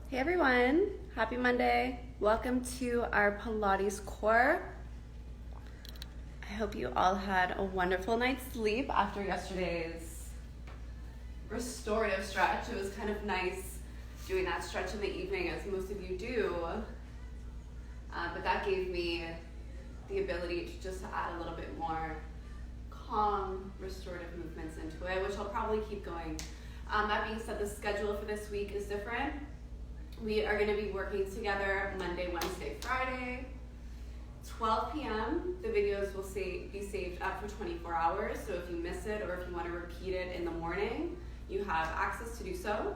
Hey everyone, happy Monday. Welcome to our Pilates core. I hope you all had a wonderful night's sleep after yesterday's restorative stretch. It was kind of nice doing that stretch in the evening, as most of you do, but that gave me the ability to just add a little bit more calm, restorative movements into it, which I'll probably keep going. That being said, the schedule for this week is different. We are going to be working together Monday, Wednesday, Friday, 12 p.m. The videos will be saved up for 24 hours, so if you miss it or if you want to repeat it in the morning, you have access to do so.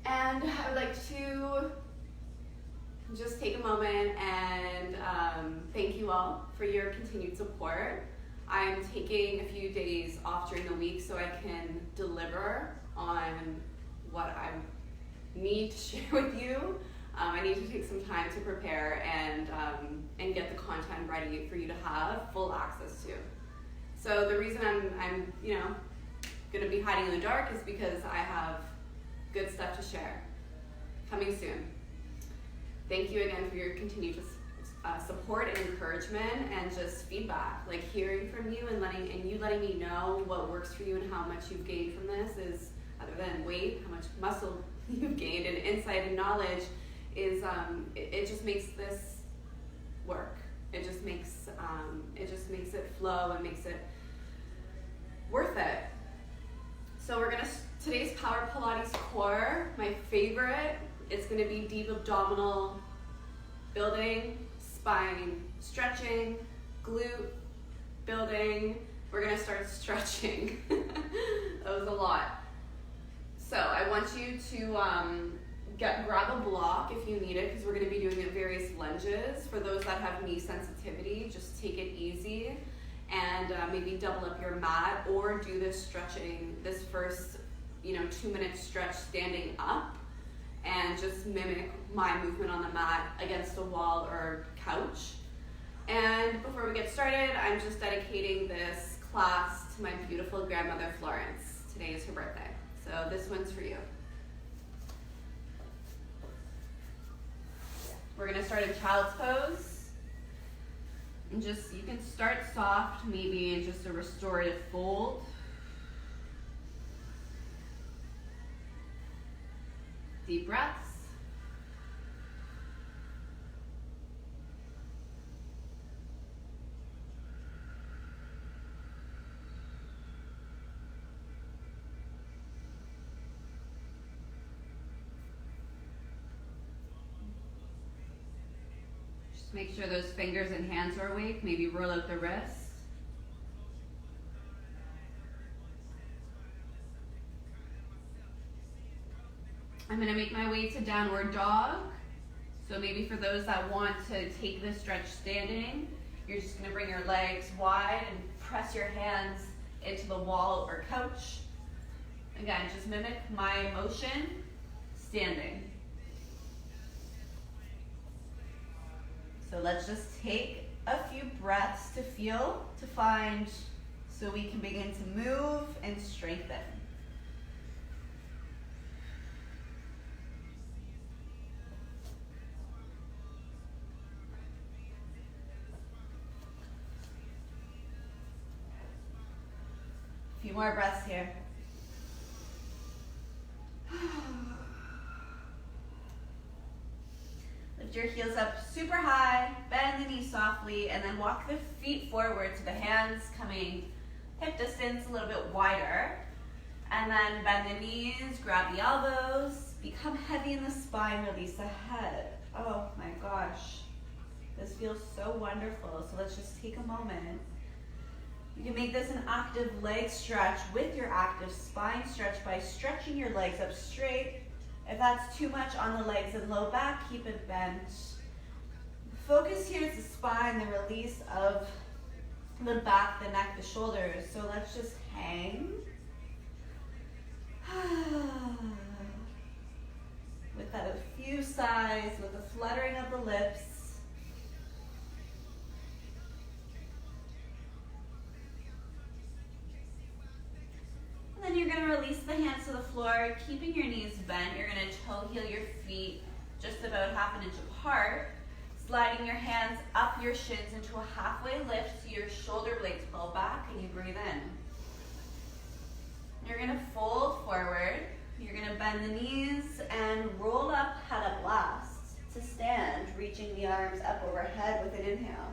And I would like to just take a moment and thank you all for your continued support. I'm taking a few days off during the week so I can deliver on what I need to share with you. I need to take some time to prepare and get the content ready for you to have full access to. So the reason I'm going to be hiding in the dark is because I have good stuff to share coming soon. Thank you again for your continued support and encouragement and just feedback. Like hearing from you and letting me know what works for you and how much you've gained from this is, other than weight, how much muscle you've gained and insight and knowledge is it just makes this work. It just makes it flow and makes it worth it. So today's Power Pilates core, my favorite. It's going to be deep abdominal building, spine stretching, glute building. We're going to start stretching. That was a lot. So I want you to grab a block if you need it, because we're going to be doing various lunges. For those that have knee sensitivity, just take it easy and maybe double up your mat or do this stretching, this first 2-minute stretch standing up, and just mimic my movement on the mat against a wall or couch. And before we get started, I'm just dedicating this class to my beautiful grandmother Florence. Today is her birthday, so this one's for you. We're gonna start in child's pose. And you can start soft, maybe in just a restorative fold. Deep breaths. Just make sure those fingers and hands are awake. Maybe roll out the wrists. I'm going to make my way to downward dog. So maybe for those that want to take this stretch standing, you're just going to bring your legs wide and press your hands into the wall or couch. Again, just mimic my motion standing. So let's just take a few breaths to find, so we can begin to move and strengthen. A few more breaths here. Lift your heels up super high, bend the knees softly, and then walk the feet forward to the hands coming hip distance, a little bit wider. And then bend the knees, grab the elbows, become heavy in the spine, release the head. Oh my gosh, this feels so wonderful. So let's just take a moment. You can make this an active leg stretch with your active spine stretch by stretching your legs up straight. If that's too much on the legs and low back, keep it bent. Focus here is the spine, the release of the back, the neck, the shoulders. So let's just hang. With that a few sighs, with a fluttering of the lips. And then you're going to release the the hands to the floor, keeping your knees bent. You're gonna toe heel your feet just about 1/2 inch apart, sliding your hands up your shins into a halfway lift so your shoulder blades pull back and you breathe in. You're gonna fold forward. You're gonna bend the knees and roll up, head up last to stand, reaching the arms up overhead with an inhale.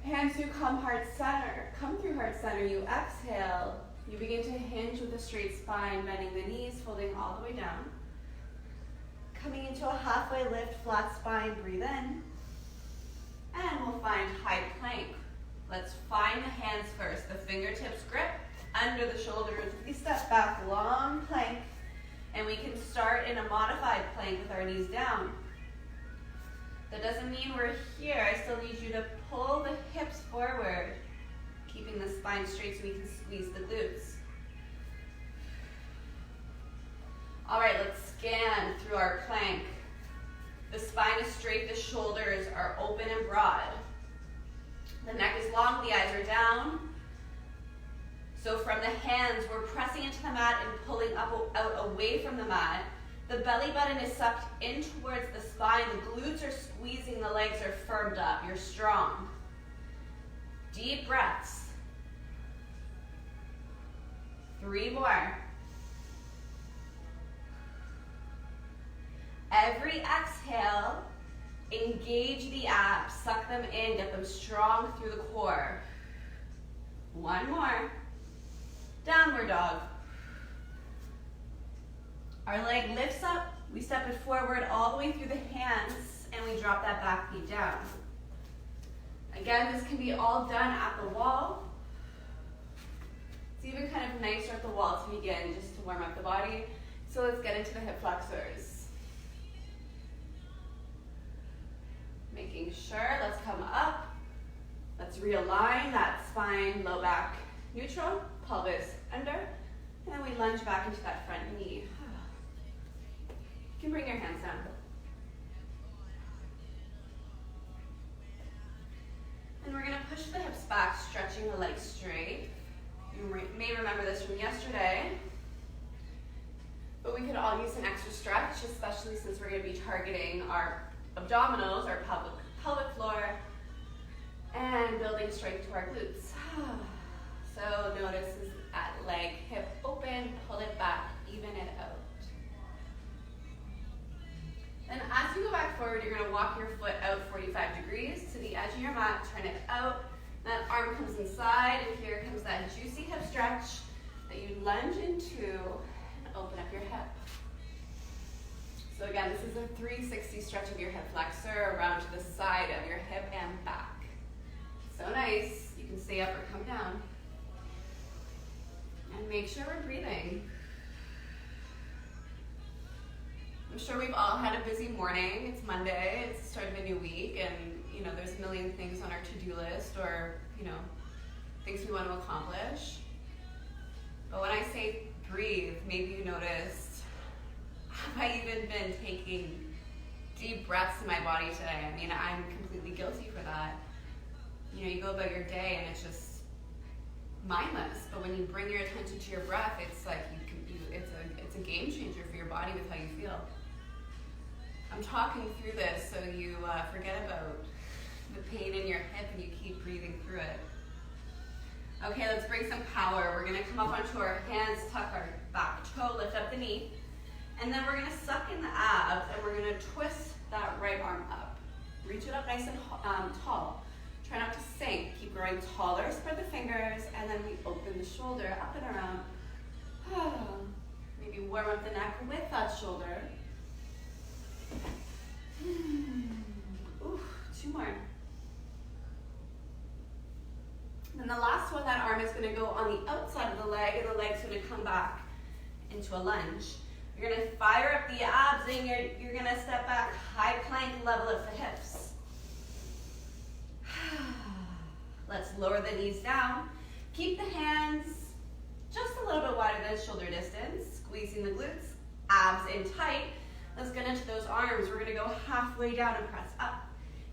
Hands to come through heart center. You exhale. You begin to hinge with a straight spine, bending the knees, folding all the way down. Coming into a halfway lift, flat spine, breathe in. And we'll find high plank. Let's find the hands first. The fingertips grip under the shoulders. We step back, long plank. And we can start in a modified plank with our knees down. That doesn't mean we're here. I still need you to pull the hips forward, keeping the spine straight so we can squeeze the glutes. All right, let's scan through our plank. The spine is straight, the shoulders are open and broad. The neck is long, the eyes are down. So from the hands, we're pressing into the mat and pulling out away from the mat. The belly button is sucked in towards the spine. The glutes are squeezing, the legs are firmed up. You're strong. Deep breaths. 3 more. Every exhale, engage the abs, suck them in, get them strong through the core. 1 more. Downward dog. Our leg lifts up, we step it forward all the way through the hands, and we drop that back knee down. Again, this can be all done at the wall. It's even kind of nicer at the wall to begin, just to warm up the body. So let's get into the hip flexors. Making sure, let's come up. Let's realign that spine, low back neutral, pelvis under, and we lunge back into that front knee. You can bring your hands down. And we're gonna push the hips back, stretching the legs straight. You may remember this from yesterday, but we could all use an extra stretch, especially since we're gonna be targeting our abdominals, our pelvic floor, and building strength to our glutes. So notice this at leg, hip open, pull it back, even it out. Then as you go back forward, you're gonna walk your foot out 45 degrees to the edge of your mat, turn it out. That arm comes inside, and here comes that juicy hip stretch that you lunge into and open up your hip. So again, this is a 360 stretch of your hip flexor around to the side of your hip and back. So nice. You can stay up or come down. And make sure we're breathing. I'm sure we've all had a busy morning. It's Monday, it's the start of a new week, and there's a million things on our to-do list or, things we want to accomplish. But when I say breathe, maybe you noticed, have I even been taking deep breaths in my body today? I mean, I'm completely guilty for that. You go about your day and it's just mindless, but when you bring your attention to your breath, it's like it's a game changer for your body with how you feel. I'm talking through this so you forget about the pain in your hip and you keep breathing through it. Okay, let's bring some power. We're gonna come up onto our hands, tuck our back toe, lift up the knee, and then we're gonna suck in the abs and we're gonna twist that right arm up. Reach it up nice and tall. Try not to sink. Keep growing taller, spread the fingers, and then we open the shoulder up and around. Maybe warm up the neck with that shoulder. Ooh, 2 more. Then the last one, that arm is going to go on the outside of the leg, and the leg's going to come back into a lunge. You're going to fire up the abs, and you're going to step back, high plank, level up the hips. Let's lower the knees down. Keep the hands just a little bit wider than shoulder distance, squeezing the glutes, abs in tight. Let's get into those arms. We're gonna go halfway down and press up.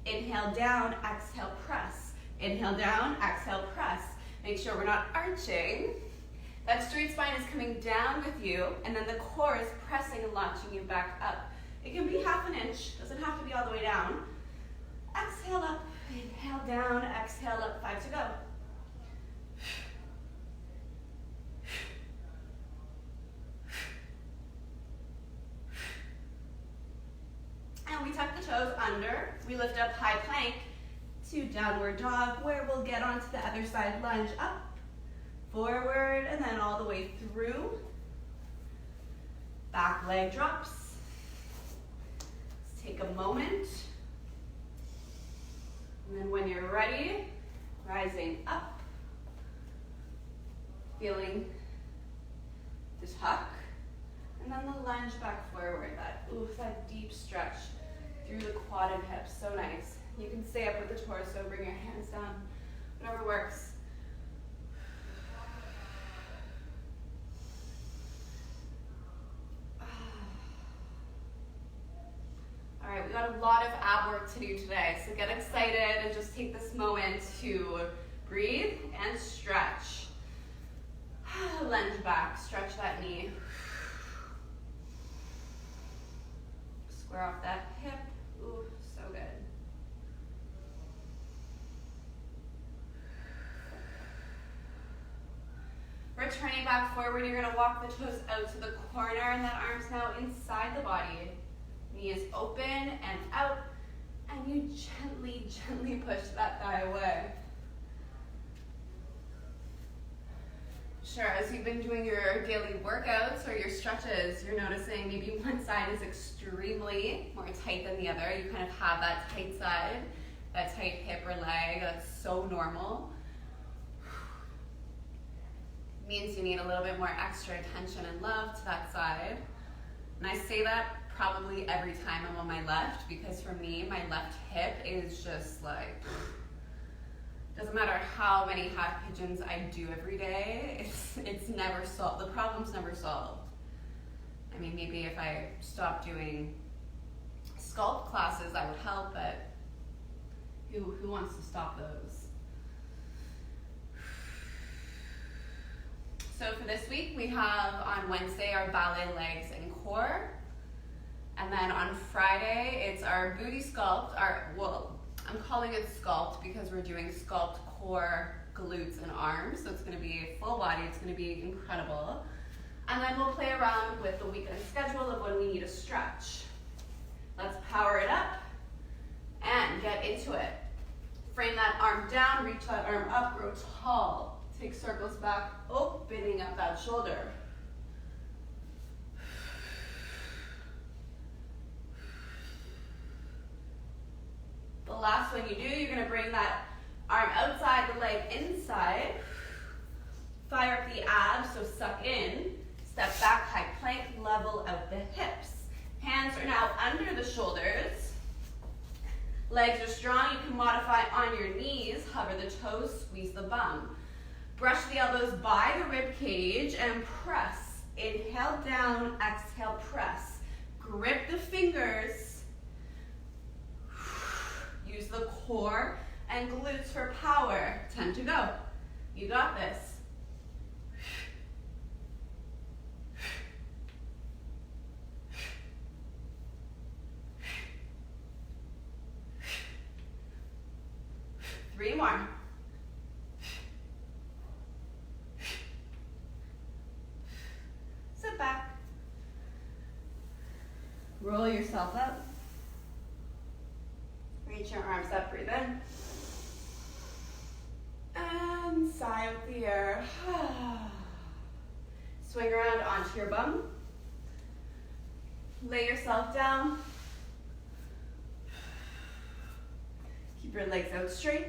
Inhale down, exhale, press. Inhale down, exhale, press. Make sure we're not arching. That straight spine is coming down with you, and then the core is pressing and launching you back up. It can be half an inch, doesn't have to be all the way down. Exhale up, inhale down, exhale up, 5 to go. And we tuck the toes under. We lift up high plank to downward dog, where we'll get onto the other side, lunge up, forward, and then all the way through. Back leg drops. Let's take a moment. And then when you're ready, rising up, feeling the tuck, and then the lunge back forward. That deep stretch through the quad and hips, so nice. You can stay up with the torso, bring your hands down, whatever works. All right, we got a lot of ab work to do today, so get excited and just take this moment to breathe and stretch. Lunge back, stretch that knee. Square off that hip. Ooh, so good. Returning back forward, you're gonna walk the toes out to the corner, and that arm's now inside the body. Knee is open and out, and you gently, gently push that thigh away. Sure, as you've been doing your daily workouts or your stretches, you're noticing maybe one side is extremely more tight than the other. You kind of have that tight side, that tight hip or leg. That's so normal. Means you need a little bit more extra attention and love to that side. And I say that probably every time I'm on my left, because for me, my left hip is just like, doesn't matter how many half pigeons I do every day, it's never solved. The problem's never solved. I mean, maybe if I stopped doing sculpt classes, that would help, but who wants to stop those? So for this week, we have on Wednesday our ballet legs and core. And then on Friday, it's our booty sculpt. I'm calling it sculpt because we're doing sculpt core, glutes, and arms. So it's going to be full body. It's going to be incredible. And then we'll play around with the weekend schedule of when we need a stretch. Let's power it up and get into it. Frame that arm down, reach that arm up, grow tall. Take circles back, opening up that shoulder. The last one you do, you're going to bring that arm outside, the leg inside. Fire up the abs, so suck in. Step back, high plank, level out the hips. Hands are now under the shoulders. Legs are strong. You can modify on your knees. Hover the toes, squeeze the bum. Brush the elbows by the rib cage and press. Inhale down, exhale, press. Grip the fingers. Use the core and glutes for power. 10 to go. You got this. Three more. Sit back. Roll yourself up. Reach your arms up, breathe in. And sigh out the air. Swing around onto your bum. Lay yourself down. Keep your legs out straight.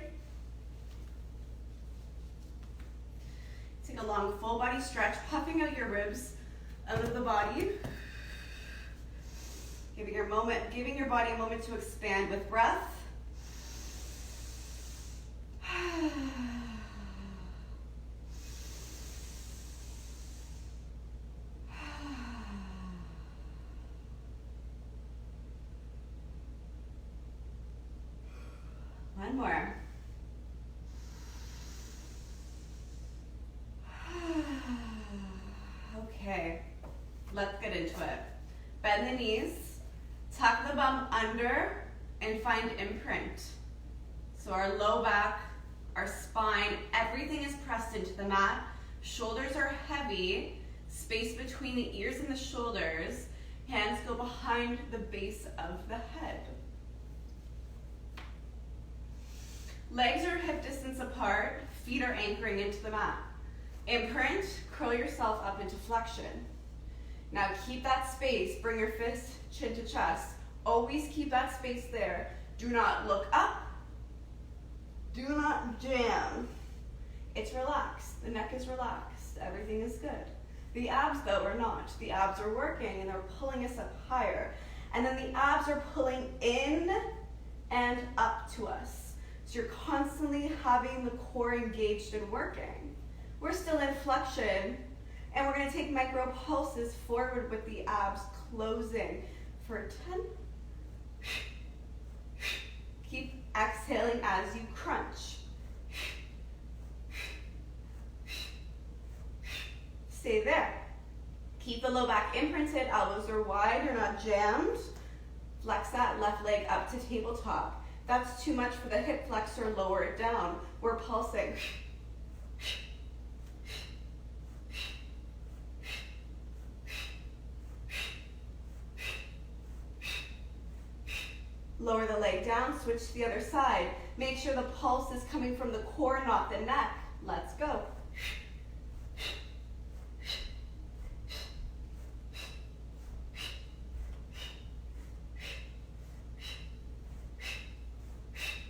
Take a long full body stretch, puffing out your ribs out of the body. Giving your body a moment to expand with breath. One more. knees, tuck the bum under, and find imprint. So our low back, our spine, everything is pressed into the mat. Shoulders are heavy, space between the ears and the shoulders. Hands go behind the base of the head. Legs are hip distance apart, feet are anchoring into the mat. Imprint, curl yourself up into flexion. Now keep that space, bring your fist chin to chest. Always keep that space there. Do not look up. Do not jam. It's relaxed. The neck is relaxed. Everything is good. The abs, though, are not. The abs are working and they're pulling us up higher. And then the abs are pulling in and up to us. So you're constantly having the core engaged and working. We're still in flexion, and we're going to take micro pulses forward with the abs closing for 10. Keep exhaling as you crunch. Stay there. Keep the low back imprinted, elbows are wide, you're not jammed. Flex that left leg up to tabletop. That's too much for the hip flexor, lower it down. We're pulsing. Lower the leg down, switch to the other side. Make sure the pulse is coming from the core, not the neck. Let's go.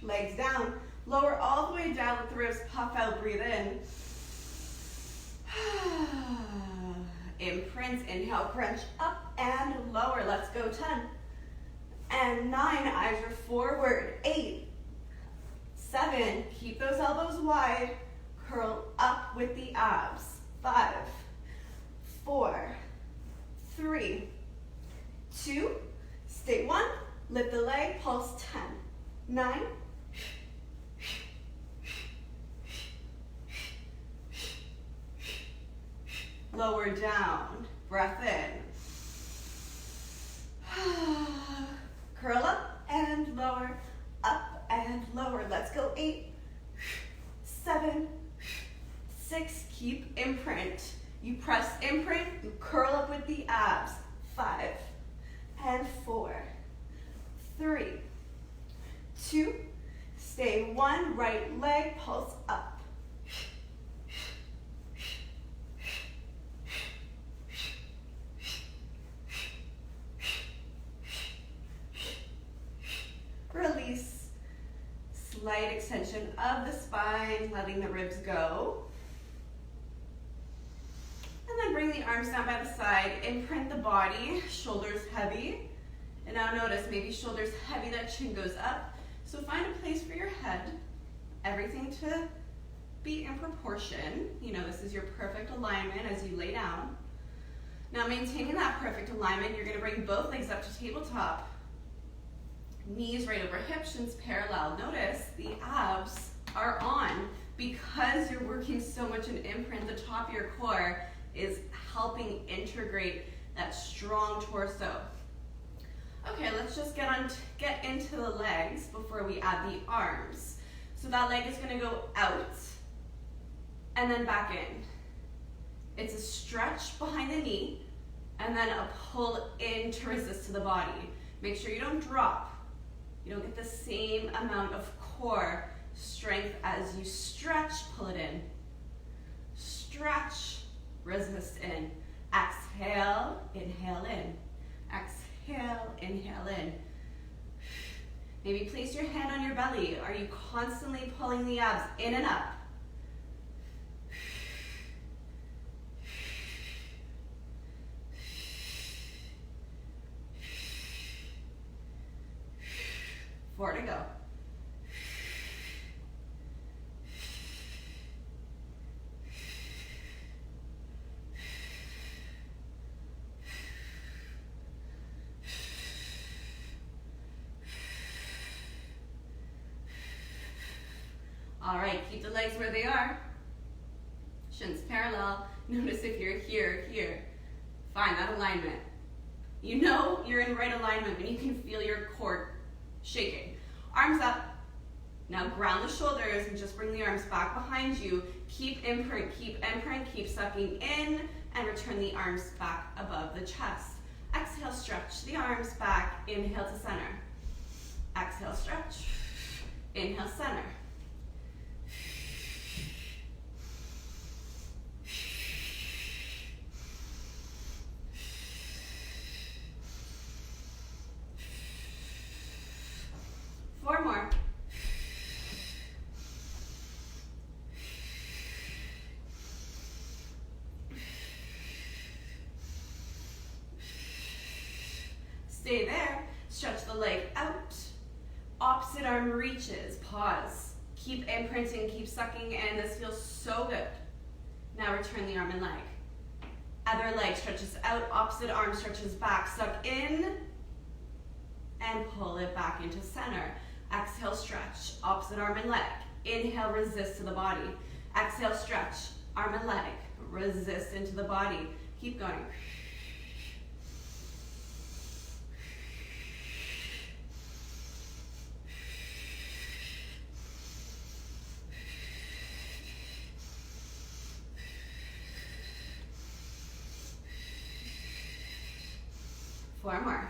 Legs down. Lower all the way down, let the ribs puff out, breathe in. Imprint, inhale, crunch up and lower. Let's go, 10. And 9, eyes are forward. 8, 7, keep those elbows wide. Curl up with the abs. 5, 4, 3, 2, stay 1. Lift the leg, pulse 10, 9, lower down, breath in. Curl up and lower, up and lower. Let's go, 8, 7, 6, keep imprint. You press imprint, you curl up with the abs. 5 and 4, 3, 2, stay 1, right leg, pulse up. Release, slight extension of the spine, letting the ribs go. And then bring the arms down by the side, imprint the body, shoulders heavy. And now notice, maybe shoulders heavy, that chin goes up. So find a place for your head, everything to be in proportion. You know, this is your perfect alignment as you lay down. Now maintaining that perfect alignment, you're gonna bring both legs up to tabletop. Knees right over hips, shins parallel. Notice the abs are on because you're working so much in imprint. The top of your core is helping integrate that strong torso. Okay, let's just get into the legs before we add the arms. So that leg is gonna go out and then back in. It's a stretch behind the knee and then a pull in to resist to the body. Make sure you don't drop. You don't get the same amount of core strength as you stretch, pull it in. Stretch, resist in. Exhale, inhale in. Exhale, inhale in. Maybe place your hand on your belly. Are you constantly pulling the abs in and up? 4 to go. All right, keep the legs where they are. Shins parallel. Notice if you're here. Find that alignment. You know you're in right alignment when you can feel your core shaking. Arms up. Now ground the shoulders and just bring the arms back behind you. Keep imprint, keep sucking in, and return the arms back above the chest. Exhale, stretch the arms back. Inhale to center. Exhale, stretch. Inhale, center. Four more. Stay there. Stretch the leg out. Opposite arm reaches. Pause. Keep imprinting, keep sucking in. This feels so good. Now return the arm and leg. Other leg stretches out. Opposite arm stretches back. Suck in and pull it back into center. Exhale, stretch. Opposite arm and leg. Inhale, resist to the body. Exhale, stretch. Arm and leg. Resist into the body. Keep going. Four more.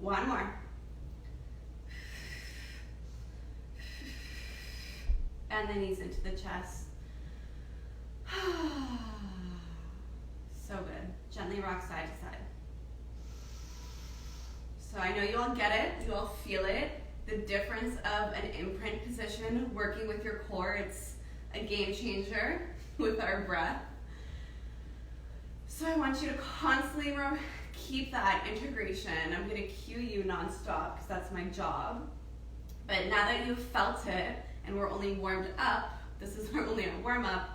One more. And the knees into the chest. So good. Gently rock side to side. So I know you all get it, you all feel it, the difference of an imprint position working with your core. It's a game changer with our breath. So I want you to constantly keep that integration. I'm going to cue you nonstop because that's my job. But now that you've felt it and we're only warmed up, this is only a warm-up,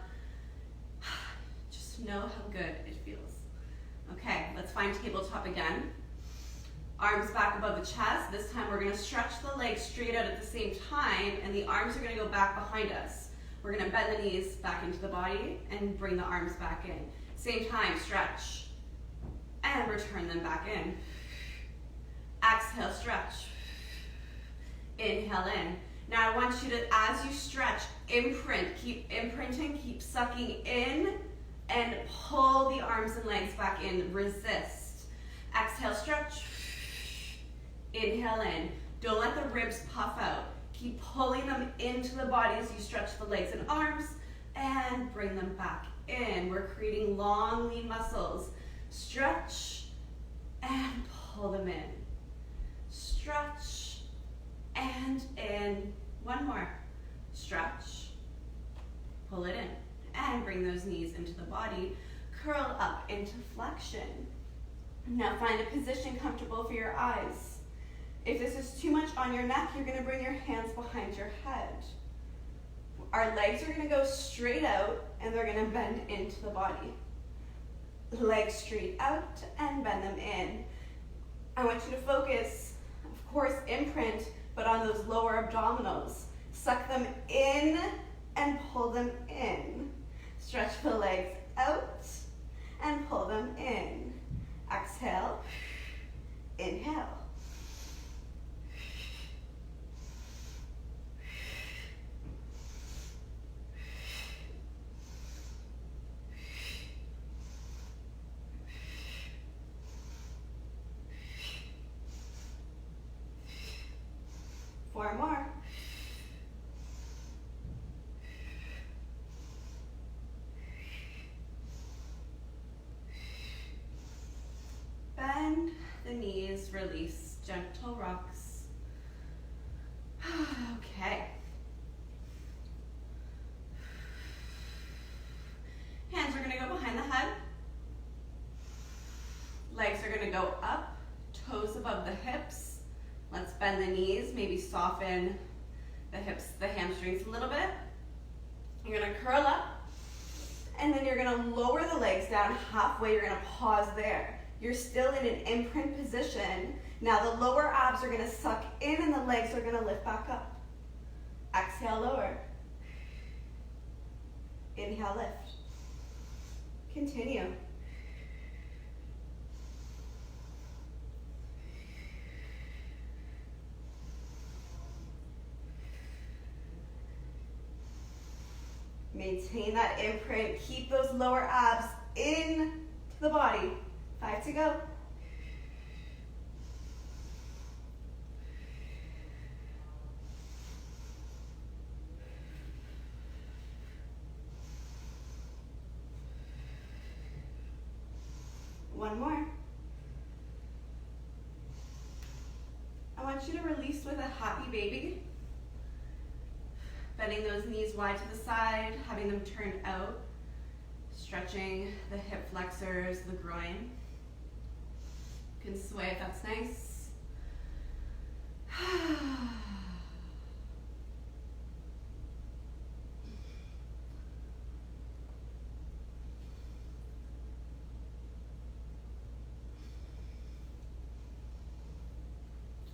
just know how good it feels. Okay, let's find tabletop again. Arms back above the chest. This time we're going to stretch the legs straight out at the same time, and the arms are going to go back behind us. We're going to bend the knees back into the body and bring the arms back in. Same time, stretch. And return them back in. Exhale, stretch. Inhale in. Now I want you to, as you stretch, imprint. Keep imprinting, keep sucking in, and pull the arms and legs back in. Resist. Exhale, stretch. Inhale in. Don't let the ribs puff out. Keep pulling them into the body as you stretch the legs and arms, and bring them back in. We're creating long, lean muscles. Stretch and pull them in. Stretch and in. One more. Stretch. Pull it in. And bring those knees into the body. Curl up into flexion. Now find a position comfortable for your eyes. If this is too much on your neck, you're going to bring your hands behind your head. Our legs are going to go straight out and they're going to bend into the body. Legs straight out and bend them in. I want you to focus, of course, imprint, but on those lower abdominals. Suck them in and pull them in. Stretch the legs out and pull them in. Exhale, inhale. Four more. Bend the knees, release, gentle rocks. Okay. Hands are going to go behind the head. Legs are going to go up, toes above the hips. Let's bend the knees, maybe soften the hips, the hamstrings a little bit. You're going to curl up, and then you're going to lower the legs down halfway. You're going to pause there. You're still in an imprint position. Now the lower abs are gonna suck in and the legs are gonna lift back up. Exhale, lower. Inhale, lift. Continue. Maintain that imprint. Keep those lower abs in the body. 5 to go. One more. I want you to release with a happy baby. Bending those knees wide to the side, having them turned out. Stretching the hip flexors, the groin. You can sway if that's nice.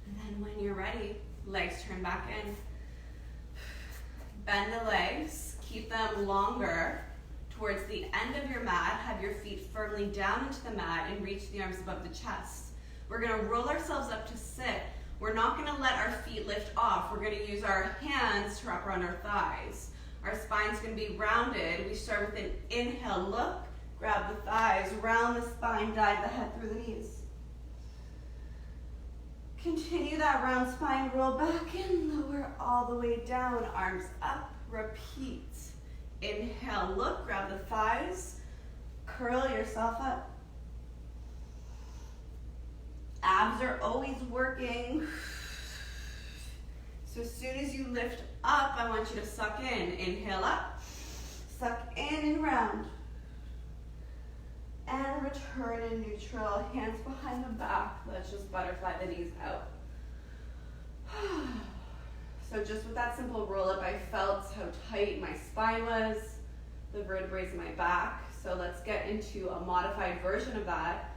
And then when you're ready, legs turn back in. Bend the legs, keep them longer towards the end of your mat. Have your feet firmly down into the mat and reach the arms above the chest. We're gonna roll ourselves up to sit. We're not gonna let our feet lift off. We're gonna use our hands to wrap around our thighs. Our spine's gonna be rounded. We start with an inhale, look, grab the thighs, round the spine, dive the head through the knees. Continue that round spine, roll back and lower all the way down, arms up, repeat. Inhale, look, grab the thighs, curl yourself up. Abs are always working. So as soon as you lift up, I want you to suck in. Inhale up, suck in and round. And return in neutral, hands behind the back. Let's just butterfly the knees out. So just with that simple roll up, I felt how tight my spine was, the vertebrae in my back. So let's get into a modified version of that.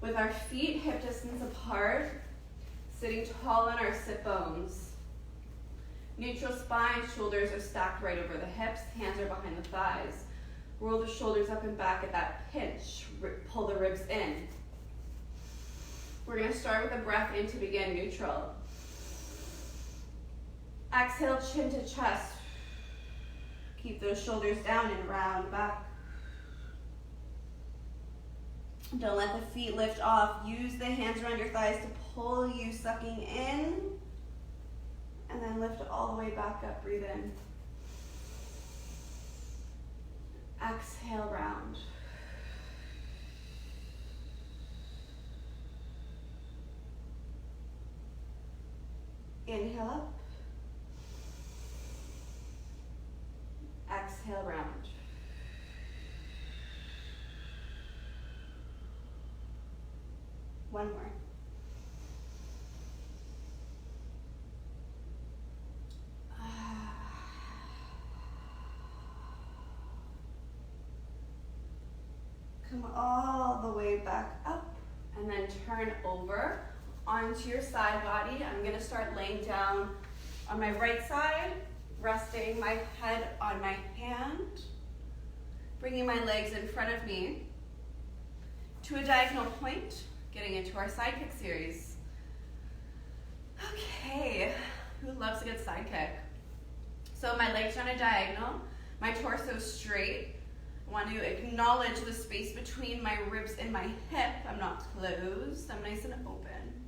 With our feet hip distance apart, sitting tall on our sit bones. Neutral spine, shoulders are stacked right over the hips, hands are behind the thighs. Roll the shoulders up and back at that pinch. Pull the ribs in. We're going to start with a breath in to begin, neutral. Exhale, chin to chest. Keep those shoulders down and round back. Don't let the feet lift off. Use the hands around your thighs to pull you, sucking in. And then lift all the way back up, breathe in. Exhale, round. Inhale up. Exhale, round. One more. Come all the way back up and then turn over onto your side body. I'm going to start laying down on my right side, resting my head on my hand, bringing my legs in front of me to a diagonal point, getting into our side kick series. Okay, who loves a good side kick? So my legs are on a diagonal, my torso straight. I want to acknowledge the space between my ribs and my hip. I'm not closed, I'm nice and open.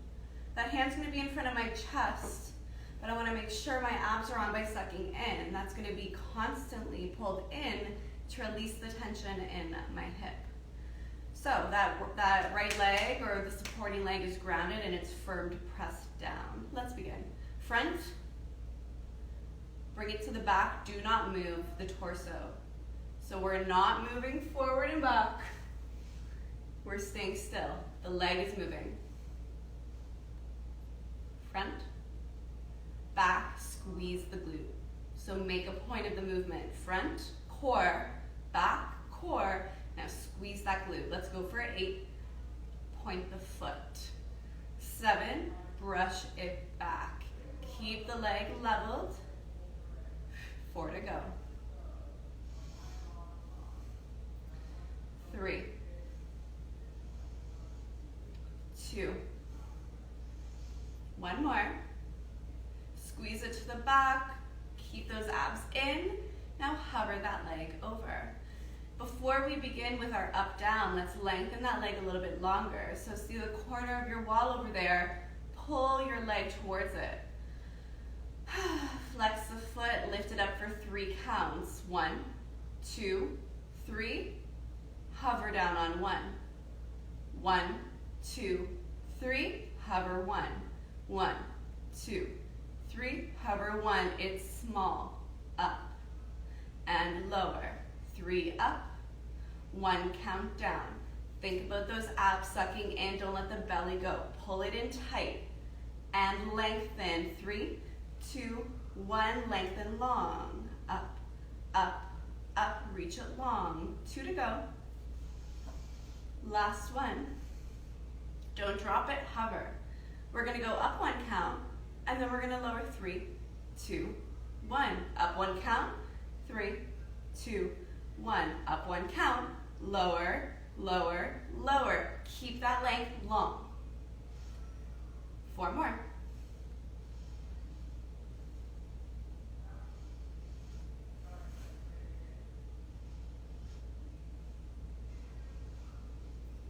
That hand's going to be in front of my chest, but I want to make sure my abs are on by sucking in. That's going to be constantly pulled in to release the tension in my hip. So that right leg or the supporting leg is grounded and it's firm to press down. Let's begin. Front, bring it to the back. Do not move the torso. So we're not moving forward and back. We're staying still. The leg is moving. Front, back, squeeze the glute. So make a point of the movement. Front, core, back, core. Now squeeze that glute. Let's go for 8. point the foot. 7, brush it back. Keep the leg leveled. 4 to go. 3, 2, 1 more. Squeeze it to the back. Keep those abs in. Now hover that leg over. Before we begin with our up down, let's lengthen that leg a little bit longer. So see the corner of your wall over there, pull your leg towards it. Flex the foot, lift it up for 3 counts. 1, 2, 3. Hover down on 1. 1, 2, 3. Hover 1. 1, 2, 3. Hover 1. It's small. Up and lower. 3 up, 1 count down. Think about those abs sucking in. Don't let the belly go. Pull it in tight and lengthen. 3, 2, 1. Lengthen long. Up, up, up. Reach it long. 2 to go. Last one. Don't drop it. Hover. We're going to go up 1 count, and then we're going to lower. 3, 2, 1. Up 1 count. 3, 2, 1. Up 1 count. Lower, lower, lower. Keep that length long. 4 more.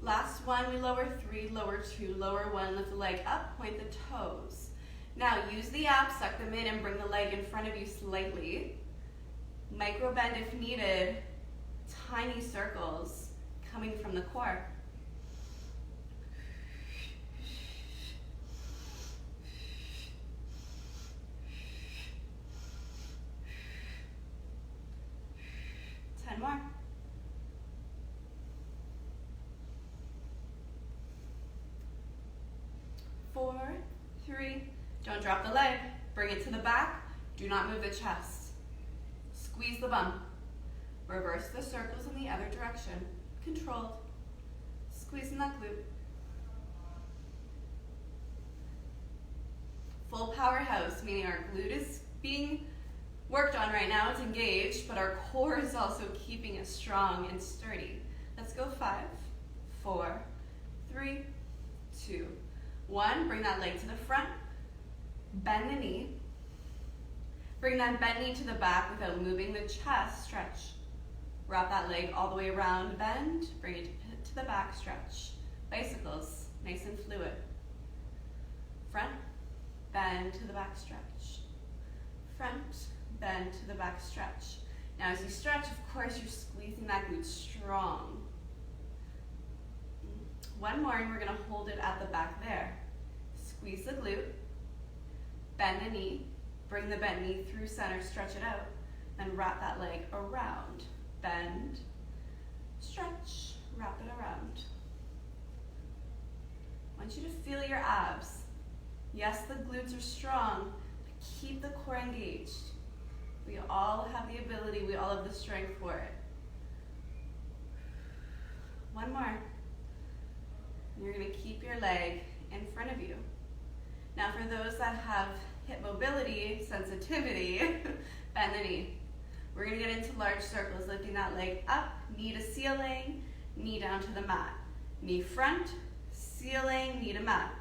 Last one, we lower 3, lower 2, lower 1, lift the leg up, point the toes. Now use the abs, suck them in, and bring the leg in front of you slightly. Micro bend if needed. Tiny circles coming from the core. More. 4, 3, don't drop the leg. Bring it to the back. Do not move the chest. Squeeze the bum. Reverse the circles in the other direction. Controlled. Squeezing that glute. Full powerhouse, meaning our glute is being worked on right now. It's engaged, but our core is also keeping it strong and sturdy. Let's go 5, 4, 3, 2, 1. Bring that leg to the front. Bend the knee. Bring that bent knee to the back without moving the chest. Stretch. Wrap that leg all the way around. Bend. Bring it to the back. Stretch. Bicycles. Nice and fluid. Front. Bend to the back. Stretch. Front. Bend to the back. Stretch. Now as you stretch, of course, you're squeezing that glute strong. 1 more, and we're going to hold it at the back there. Squeeze the glute. Bend the knee. Bring the bent knee through center. Stretch it out. Then wrap that leg around. Bend. Stretch. Wrap it around. I want you to feel your abs. Yes, the glutes are strong, but keep the core engaged. We all have the ability, we all have the strength for it. 1 more. You're going to keep your leg in front of you. Now for those that have hip mobility, sensitivity, bend the knee. We're going to get into large circles, lifting that leg up, knee to ceiling, knee down to the mat. Knee front, ceiling, knee to mat.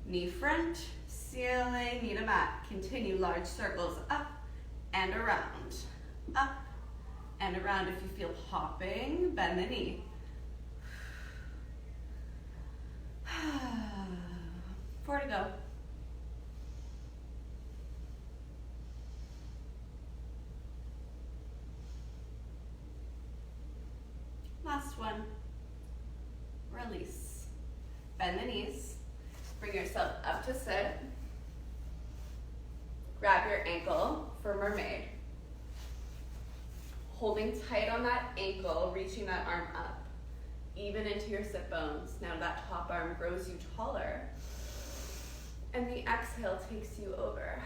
Knee front, ceiling, knee to mat. Continue large circles up and around. Up and around. If you feel hopping, bend the knee. 4 to go. Last one. Release. Bend the knees. Bring yourself up to sit. Grab your ankle for mermaid. Holding tight on that ankle, reaching that arm up, even into your sit bones. Now that top arm grows you taller. And the exhale takes you over.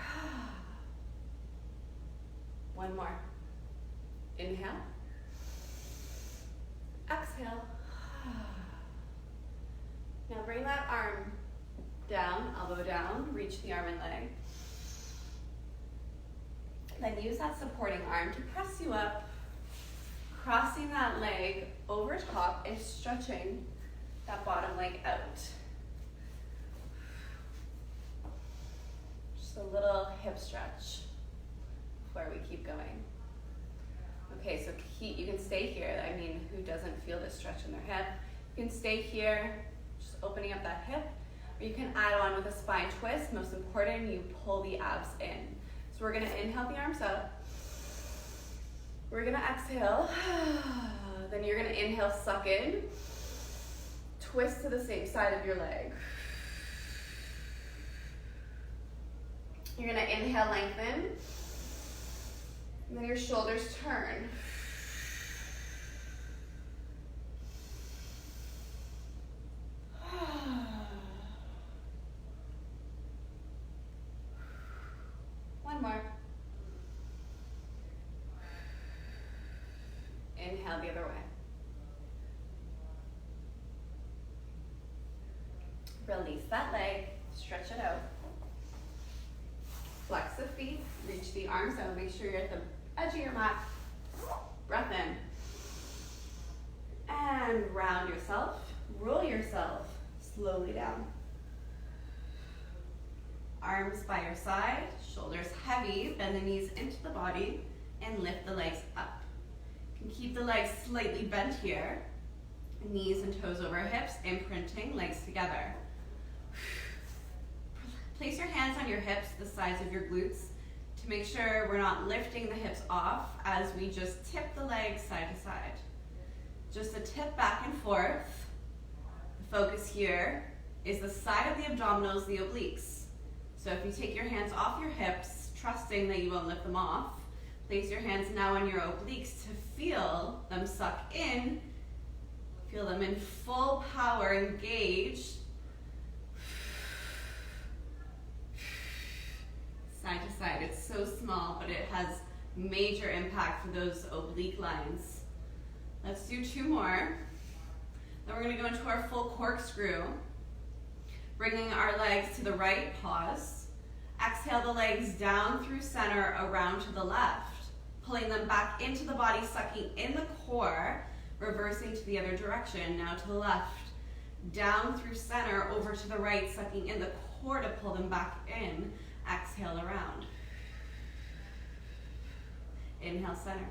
1 more. Inhale. Exhale. Now bring that arm down, elbow down, reach the arm and leg. Then use that supporting arm to press you up, crossing that leg over top and stretching that bottom leg out. Just a little hip stretch before we keep going. Okay, so you can stay here. I mean, who doesn't feel this stretch in their hip? You can stay here, just opening up that hip, or you can add on with a spine twist. Most important, you pull the abs in. So we're gonna inhale the arms up. We're gonna exhale. Then you're gonna inhale, suck in. Twist to the same side of your leg. You're gonna inhale, lengthen. And then your shoulders turn. One more. Inhale the other way. Release that leg, stretch it out. Flex the feet, reach the arms out, make sure you're at the edge of your mat. Breath in. And round yourself, roll yourself slowly down. Arms by your side, shoulders heavy, bend the knees into the body and lift the legs up. You can keep the legs slightly bent here. Knees and toes over hips, imprinting, legs together. Place your hands on your hips, the sides of your glutes, to make sure we're not lifting the hips off as we just tip the legs side to side. Just a tip back and forth. The focus here is the side of the abdominals, the obliques. So if you take your hands off your hips, trusting that you won't lift them off, place your hands now on your obliques to feel them suck in. Feel them in full power, engaged. Side to side. It's so small, but it has major impact for those oblique lines. Let's do 2 more. Then we're going to go into our full corkscrew. Bringing our legs to the right, pause. Exhale the legs down through center, around to the left. Pulling them back into the body, sucking in the core, reversing to the other direction, now to the left. Down through center, over to the right, sucking in the core to pull them back in. Exhale around. Inhale, center.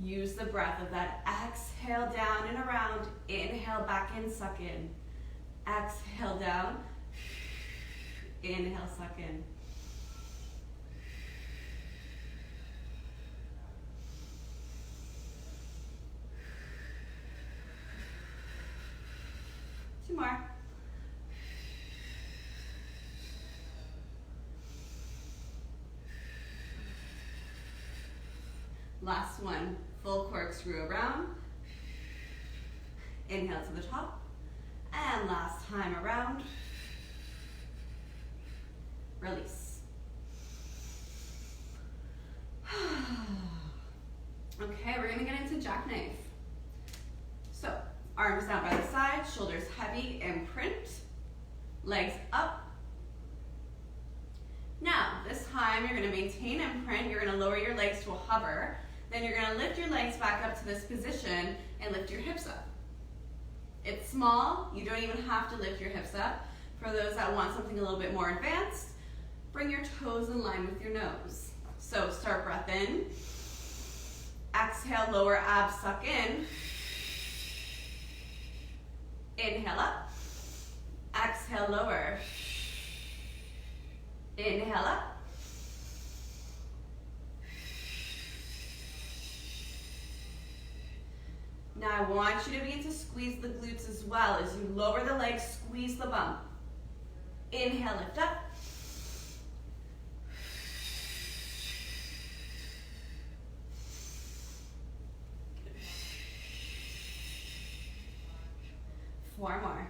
Use the breath of that. Exhale down and around. Inhale back in, suck in. Exhale down. Inhale, suck in. Two more. Last one, full corkscrew around. Inhale to the top. And last time around. Release. Okay, we're gonna get into jackknife. So, arms down by the side, shoulders heavy, imprint, legs up. Now, this time you're gonna maintain imprint, you're gonna lower your legs to a hover, then you're gonna lift your legs back up to this position and lift your hips up. It's small, you don't even have to lift your hips up. For those that want something a little bit more advanced, bring your toes in line with your nose. So start breath in, exhale, lower abs, suck in. Inhale up, exhale, lower. Inhale up. Now I want you to begin to squeeze the glutes as well. As you lower the legs, squeeze the bum. Inhale, lift up. Four more.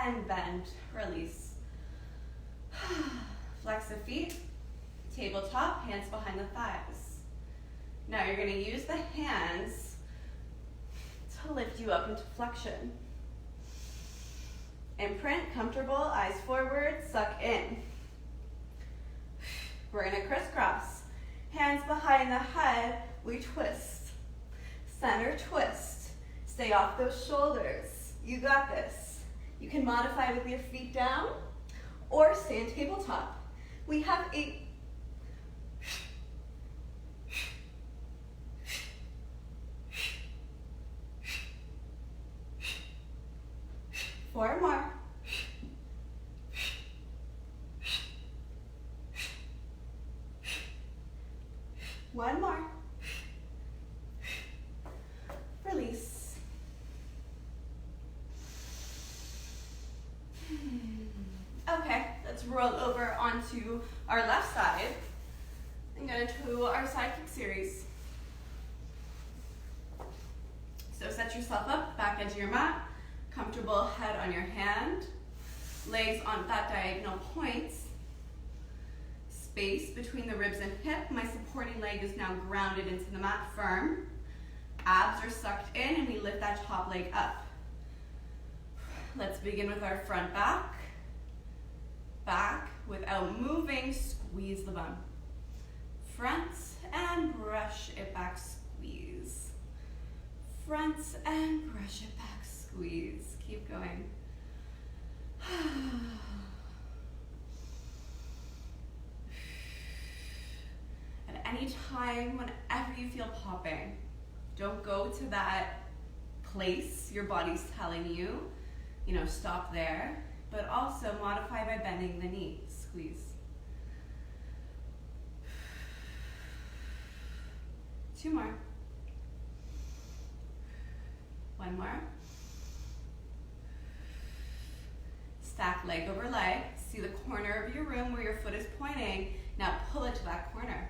and bend, release. Flex the feet, tabletop, hands behind the thighs. Now you're gonna use the hands to lift you up into flexion. Imprint, comfortable, eyes forward, suck in. We're gonna crisscross. Hands behind the head, we twist. Center twist. Stay off those shoulders. You got this. You can modify with your feet down or stand tabletop. We have 8. 4 more. 1 more. Release. Okay, let's roll over onto our left side and go into our side kick series. So set yourself up, back edge of your mat, comfortable head on your hand, legs on that diagonal points, space between the ribs and hip. My supporting leg is now grounded into the mat firm. Abs are sucked in and we lift that top leg up. Let's begin with our front back. Back without moving, squeeze the bum. Front and brush it back, squeeze. Front and brush it back, squeeze. Keep going. At any time, whenever you feel popping, don't go to that place your body's telling you, stop there, but also modify by bending the knee, squeeze. 2 more. 1 more. Stack leg over leg. See the corner of your room where your foot is pointing. Now pull it to that corner.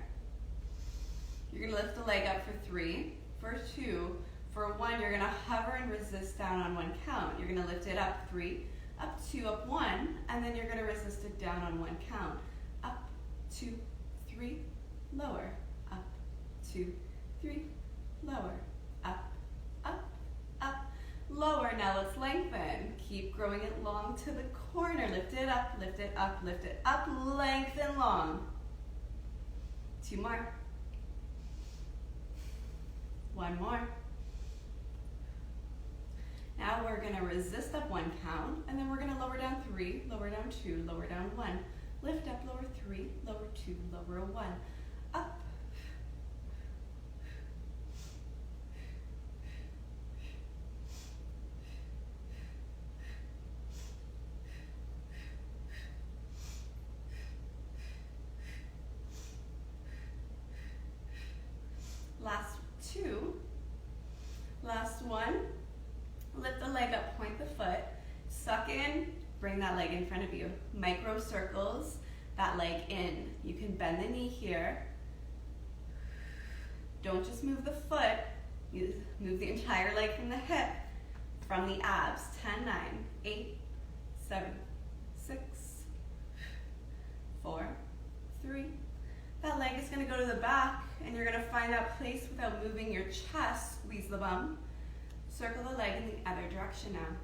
You're gonna lift the leg up for 3, for 2, for 1, you're gonna hover and resist down on 1 count. You're gonna lift it up 3, up 2, up 1, and then you're gonna resist it down on 1 count. Up, 2, 3, lower, up, 2, 3, lower, up, up, up, lower. Now let's lengthen. Keep growing it long to the corner. Lift it up, lift it up, lift it up, lengthen long. 2 more. 1 more. Now we're gonna resist up 1 count, and then we're gonna lower down 3, lower down 2, lower down 1. Lift up, lower 3, lower 2, lower 1. Up. Last 2. Last 1. Lift the leg up, point the foot, suck in, bring that leg in front of you. Micro circles that leg in. You can bend the knee here. Don't just move the foot, you move the entire leg from the hip, from the abs. 10, 9, 8, 7, 6, 4, 3. That leg is gonna go to the back and you're gonna find that place without moving your chest. Squeeze the bum. Circle the leg in the other direction now.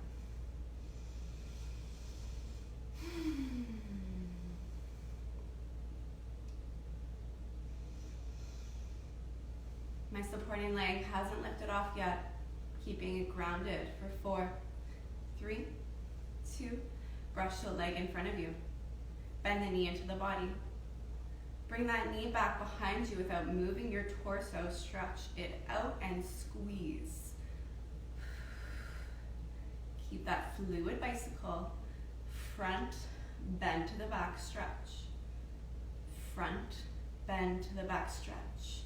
My supporting leg hasn't lifted off yet. Keeping it grounded for 4, 3, 2. Brush the leg in front of you. Bend the knee into the body. Bring that knee back behind you without moving your torso. Stretch it out and squeeze. Keep that fluid bicycle. Front, bend to the back, stretch. Front, bend to the back, stretch.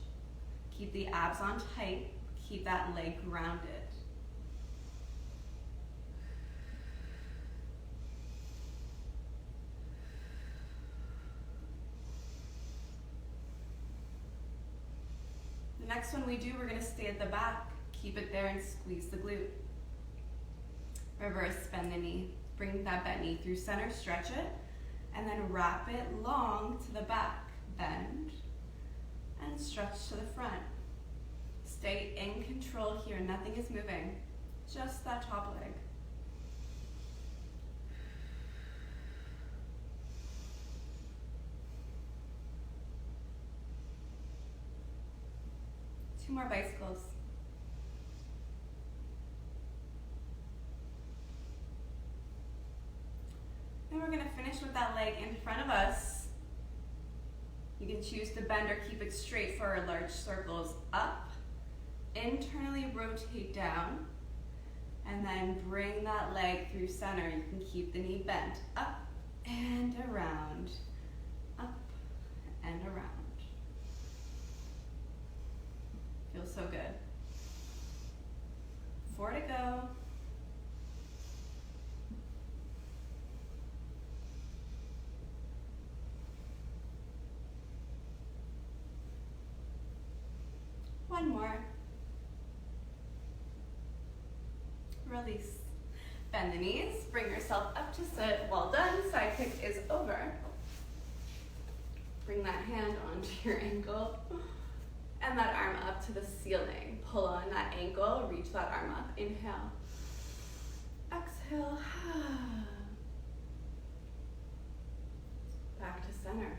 Keep the abs on tight. Keep that leg grounded. The next one we do, we're gonna stay at the back. Keep it there and squeeze the glute. Reverse, bend the knee. Bring that bent knee through center, stretch it, and then wrap it long to the back. Bend and stretch to the front. Stay in control here, nothing is moving, just that top leg. Two more bicycles. Then we're gonna finish with that leg in front of us. You can choose to bend or keep it straight for our large circles. Up, internally rotate down, and then bring that leg through center. You can keep the knee bent. Up and around, up and around. Feels so good. 4 to go. One more. Release. Bend the knees, bring yourself up to sit. Well done, side kick is over. Bring that hand onto your ankle and that arm up to the ceiling. Pull on that ankle, reach that arm up. Inhale. Exhale. Back to center.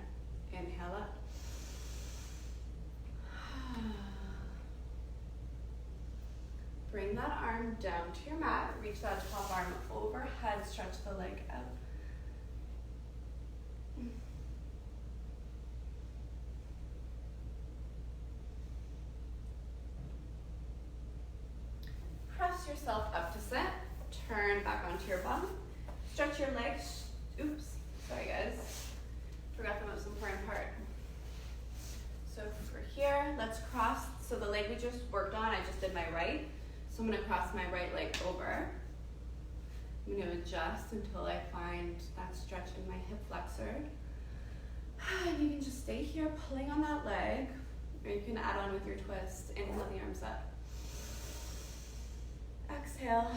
Inhale up. Bring that arm down to your mat. Reach that top arm overhead. Stretch the leg out. Press yourself up to sit. Turn back onto your bum. Stretch your legs. Oops, sorry guys. Forgot the most important part. So for here, let's cross. So the leg we just worked on, I just did my right. So I'm gonna cross my right leg over. I'm gonna adjust until I find that stretch in my hip flexor. And you can just stay here pulling on that leg, or you can add on with your twist. Inhale the arms up. Exhale.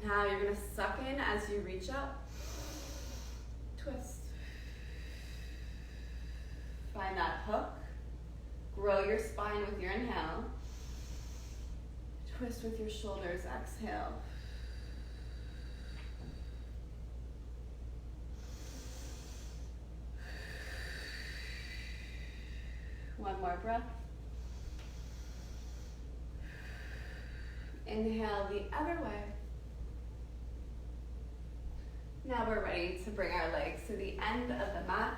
Now you're gonna suck in as you reach up. Twist. Find that hook. Grow your spine with your inhale. Twist with your shoulders, exhale. One more breath. Inhale the other way. Now we're ready to bring our legs to the end of the mat.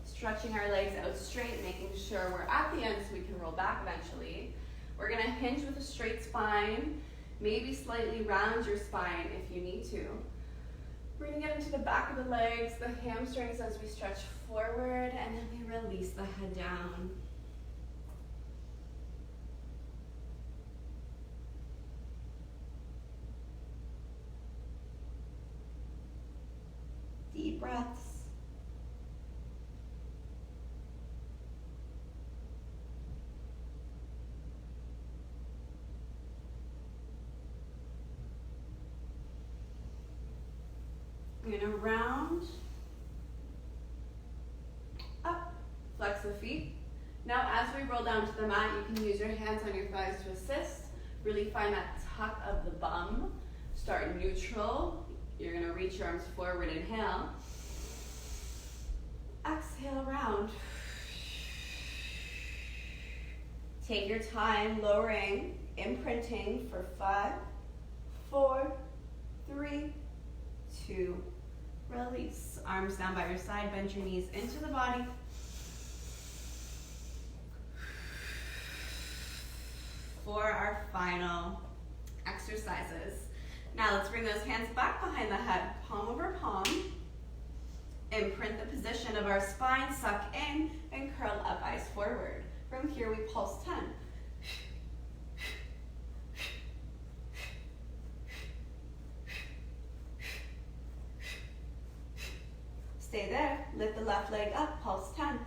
Stretching our legs out straight, making sure we're at the end so we can roll back eventually. We're gonna hinge with a straight spine, maybe slightly round your spine if you need to. We're gonna get into the back of the legs, the hamstrings as we stretch forward, and then we release the head down. Deep breaths. We're gonna round, up, flex the feet. Now as we roll down to the mat, you can use your hands on your thighs to assist. Really find that tuck of the bum. Start neutral. You're gonna reach your arms forward, inhale. Exhale, round. Take your time, lowering, imprinting for 5, 4, 3, 2, release. Arms down by your side, bend your knees into the body. For our final exercises. Now let's bring those hands back behind the head, palm over palm. Imprint the position of our spine, suck in, and curl up, eyes forward. From here we pulse 10. Stay there, lift the left leg up, pulse 10.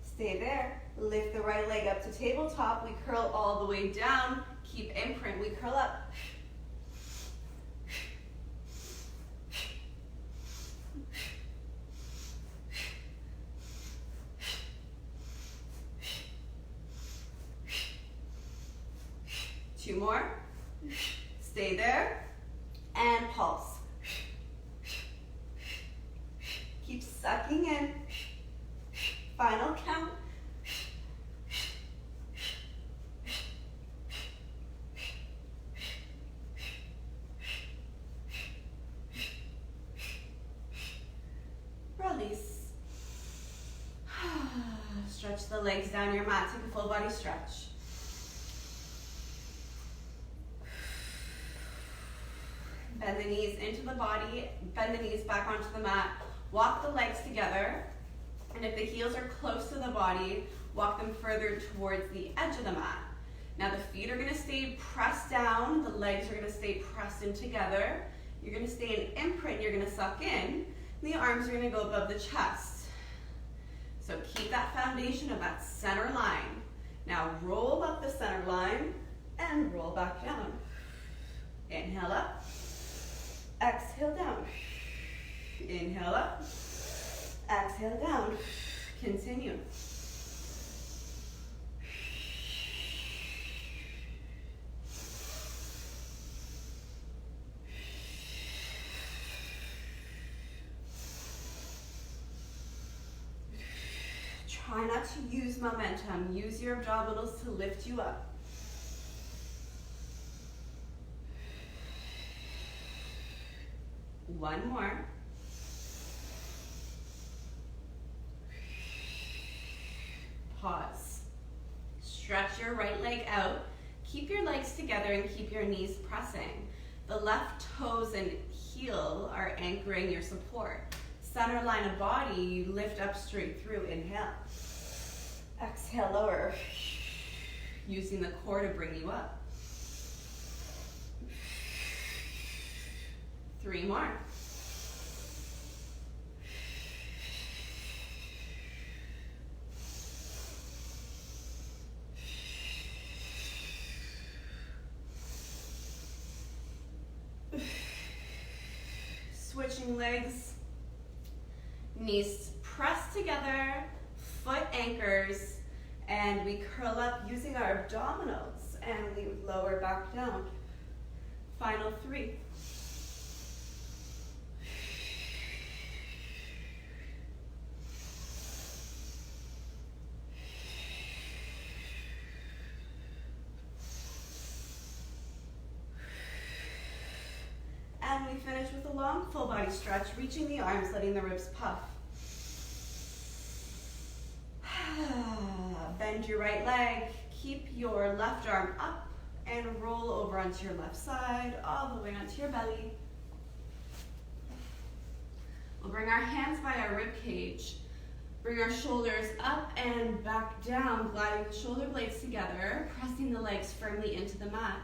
Stay there, Lift the right leg up to tabletop. We curl all the way down. Keep imprint. We curl up. 2 more. Stay there. And pulse. Keep sucking in. Final count. Release. Stretch the legs down your mat. Take a full body stretch. Bend the knees into the body, bend the knees back onto the mat, walk the legs together, and if the heels are close to the body, walk them further towards the edge of the mat. Now the feet are gonna stay pressed down, the legs are gonna stay pressed in together, you're gonna stay in imprint, you're gonna suck in, and the arms are gonna go above the chest. So keep that foundation of that center line. Now roll up the center line and roll back down. Inhale up. Exhale down. Inhale up. Exhale down. Continue. Try not to use momentum. Use your abdominals to lift you up. One more. Pause. Stretch your right leg out. Keep your legs together and keep your knees pressing. The left toes and heel are anchoring your support. Center line of body, you lift up straight through. Inhale. Exhale, lower. Using the core to bring you up. 3 more. Switching legs, knees pressed together, foot anchors, and we curl up using our abdominals and we lower back down. Final 3. And we finish with a long full body stretch, reaching the arms, letting the ribs puff. Bend your right leg, keep your left arm up, and roll over onto your left side, all the way onto your belly. We'll bring our hands by our rib cage. Bring our shoulders up and back down, gliding the shoulder blades together, pressing the legs firmly into the mat.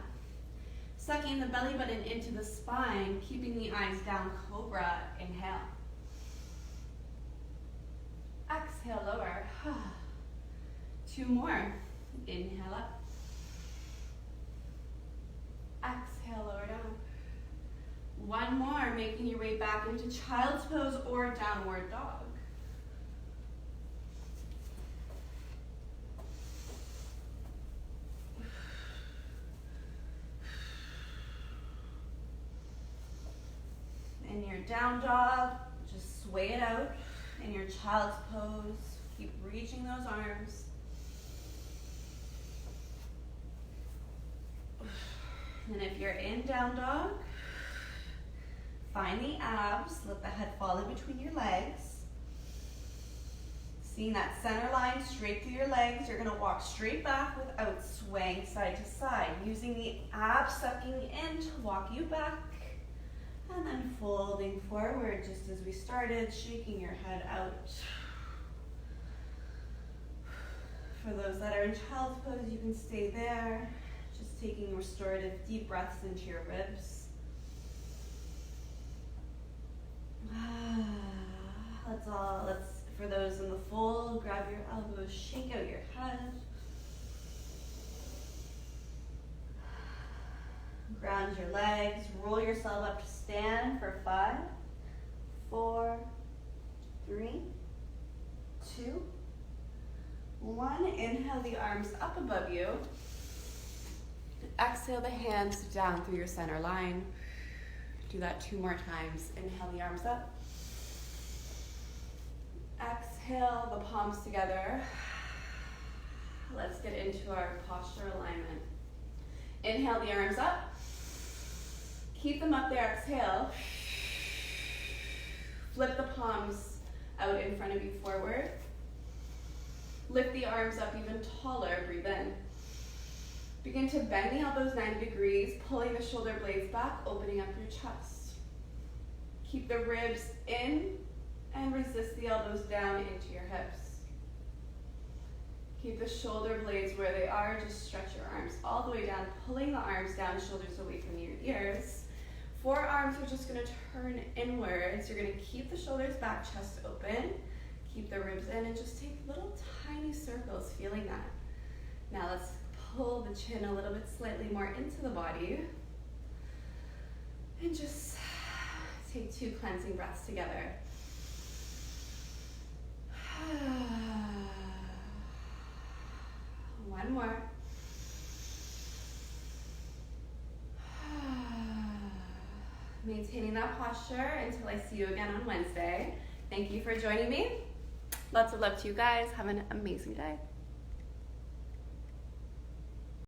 Sucking the belly button into the spine, keeping the eyes down, cobra. Inhale. Exhale, lower. 2 more. Inhale up. Exhale, lower down. 1 more, making your way back into child's pose or downward dog. In your down dog, just sway it out. In your child's pose, keep reaching those arms. And if you're in down dog, find the abs, let the head fall in between your legs. Seeing that center line straight through your legs, you're gonna walk straight back without swaying side to side, using the abs sucking in to walk you back. And then folding forward just as we started, shaking your head out. For those that are in child's pose, you can stay there, just taking restorative deep breaths into your ribs. Let's For those in the fold, grab your elbows, shake out your head. Ground your legs, roll yourself up to stand for 5, 4, 3, 2, 1. Inhale the arms up above you. Exhale the hands down through your center line. Do that 2 more times. Inhale the arms up. Exhale the palms together. Let's get into our posture alignment. Inhale the arms up. Keep them up there, exhale. Flip the palms out in front of you forward. Lift the arms up even taller, breathe in. Begin to bend the elbows 90 degrees, pulling the shoulder blades back, opening up your chest. Keep the ribs in and resist the elbows down into your hips. Keep the shoulder blades where they are, just stretch your arms all the way down, pulling the arms down, shoulders away from your ears. Forearms are just gonna turn inwards. You're gonna keep the shoulders back, chest open. Keep the ribs in and just take little tiny circles, feeling that. Now let's pull the chin a little bit slightly more into the body. And just take 2 cleansing breaths together. One more. Maintaining that posture until I see you again on Wednesday. Thank you for joining me. Lots of love to you guys. Have an amazing day.